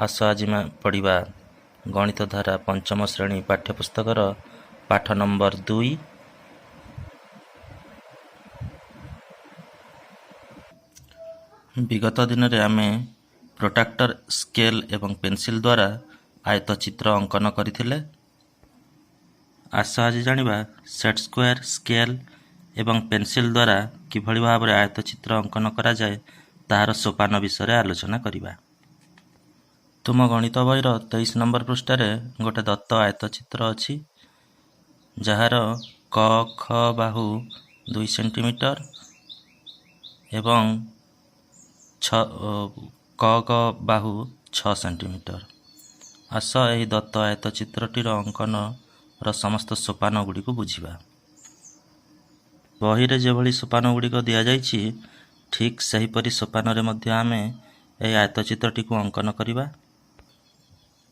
ଆସ ଆଜି ପଢ଼ିବା ଗଣିତ ଧାରା ପଞ୍ଚମ ଶ୍ରେଣୀ ପାଠ୍ୟପୁସ୍ତକର ପାଠ ନମ୍ବର 2। ବିଗତ ଦିନରେ ଆମେ ପ୍ରୋଟ୍ରାକ୍ଟର, ସ୍କେଲ ଏବଂ ପେନସିଲ ଦ୍ୱାରା ଆୟତଚିତ୍ର ଅଙ୍କନ କରିଥିଲେ। ଆସ ଆଜି ଜାଣିବା ସେଟ୍ ସ୍କୋୟାର, ସ୍କେଲ ଏବଂ ପେନସିଲ ଦ୍ୱାରା କିଭଳି ଭାବରେ ଆୟତଚିତ୍ର ଅଙ୍କନ କରାଯାଏ ତାହାର ସୋପାନ ବିଷୟରେ ଆଲୋଚନା କରିବା। ତୁମ ଗଣିତ ବହିର 23 ନମ୍ବର ପୃଷ୍ଠାରେ ଗୋଟେ ଦତ୍ତ ଆୟତଚିତ୍ର ଅଛି, ଯାହାର କ ଖ ବାହୁ 2 ସେଣ୍ଟିମିଟର ଏବଂ କ ଗ ବାହୁ 6 ସେଣ୍ଟିମିଟର। ଆସ ଏହି ଦତ୍ତ ଆୟତଚିତ୍ରଟିର ଅଙ୍କନର ସମସ୍ତ ସୋପାନ ଗୁଡ଼ିକୁ ବୁଝିବା। ବହିରେ ଯେଭଳି ସୋପାନ ଗୁଡ଼ିକ ଦିଆଯାଇଛି, ଠିକ୍ ସେହିପରି ସୋପାନରେ ମଧ୍ୟ ଆମେ ଏହି ଆୟତଚିତ୍ରଟିକୁ ଅଙ୍କନ କରିବା।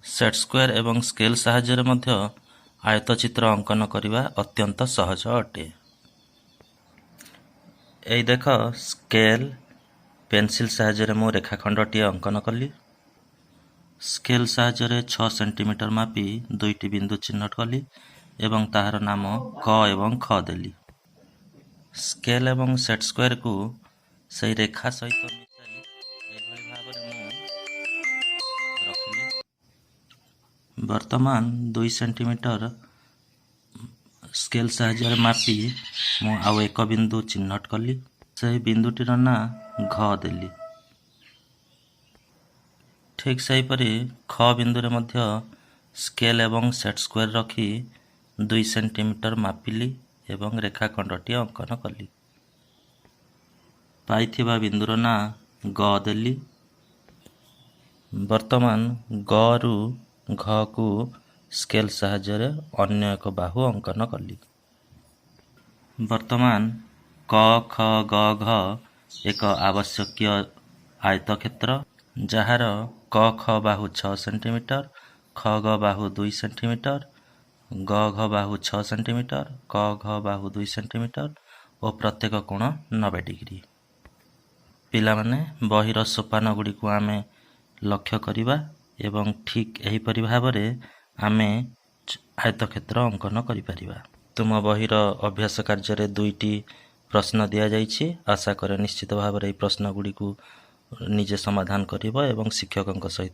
ସେଟ୍ ସ୍କୋୟାର ଏବଂ ସ୍କେଲ ସାହାଯ୍ୟରେ ମଧ୍ୟ ଆୟତଚିତ୍ର ଅଙ୍କନ କରିବା ଅତ୍ୟନ୍ତ ସହଜ ଅଟେ। এই ଦେଖ, ସ୍କେଲ ପେନସିଲ ସାହାଯ୍ୟରେ ମୁଁ ରେଖାଖଣ୍ଡଟିଏ ଅଙ୍କନ କଲି। ସ୍କେଲ ସାହାଯ୍ୟରେ 6 ସେଣ୍ଟିମିଟର ମାପି 2ଟି ବିନ୍ଦୁ ଚିହ୍ନଟ କଲି ଏବଂ ତାହାର ନାମ କ ଏବଂ ଖ ଦେଲି। ସ୍କେଲ ଏବଂ ସେଟ୍ ସ୍କୋୟାରକୁ ସେହି ରେଖା ସହିତ ମିଶାଇ ଏଭଳି ଭାବରେ ମୁଁ ରଖିଲି। ବର୍ତ୍ତମାନ 2 ସେଣ୍ଟିମିଟର ସ୍କେଲ ସାହାଯ୍ୟରେ ମାପି ମୁଁ ଆଉ ଏକ ବିନ୍ଦୁ ଚିହ୍ନଟ କଲି। ସେହି ବିନ୍ଦୁଟିର ନାଁ ଘ ଦେଲି। ଠିକ୍ ସେହିପରି ଖ ବିନ୍ଦୁରେ ମଧ୍ୟ ସ୍କେଲ ଏବଂ ସେଟ୍ ସ୍କୋୟାର ରଖି 2 ସେଣ୍ଟିମିଟର ମାପିଲି ଏବଂ ରେଖାଖଣ୍ଡଟି ଅଙ୍କନ କଲି। ପାଇଥିବା ବିନ୍ଦୁର ନାଁ ଗ ଦେଲି। ବର୍ତ୍ତମାନ ଗରୁ ଘକୁ ସ୍କେଲ ସାହାଯ୍ୟରେ ଅନ୍ୟ ଏକ ବାହୁ ଅଙ୍କନ କଲି। ବର୍ତ୍ତମାନ କ ଖ ଗ ଘ ଏକ ଆବଶ୍ୟକୀୟ ଆୟତକ୍ଷେତ୍ର, ଯାହାର କ ଖ ବାହୁ 6 ସେଣ୍ଟିମିଟର, ଖ ଗ ବାହୁ 2 ସେଣ୍ଟିମିଟର, ଗ ଘ ବାହୁ 6 ସେଣ୍ଟିମିଟର, କ ଘ ବାହୁ 2 ସେଣ୍ଟିମିଟର ଓ ପ୍ରତ୍ୟେକ କୋଣ 90 ଡିଗ୍ରୀ। ପିଲାମାନେ, ବହିର ସୋପାନ ଗୁଡ଼ିକୁ ଆମେ ଲକ୍ଷ୍ୟ କରିବା ଏବଂ ଠିକ୍ ଏହିପରି ଭାବରେ ଆମେ ଆୟତକ୍ଷେତ୍ର ଅଙ୍କନ କରିପାରିବା। ତୁମ ବହିର ଅଭ୍ୟାସ କାର୍ଯ୍ୟରେ 2ଟି ପ୍ରଶ୍ନ ଦିଆଯାଇଛି। ଆଶା କରେ ନିଶ୍ଚିତ ଭାବରେ ଏହି ପ୍ରଶ୍ନ ଗୁଡ଼ିକୁ ନିଜେ ସମାଧାନ କରିବ ଏବଂ ଶିକ୍ଷକଙ୍କ ସହିତ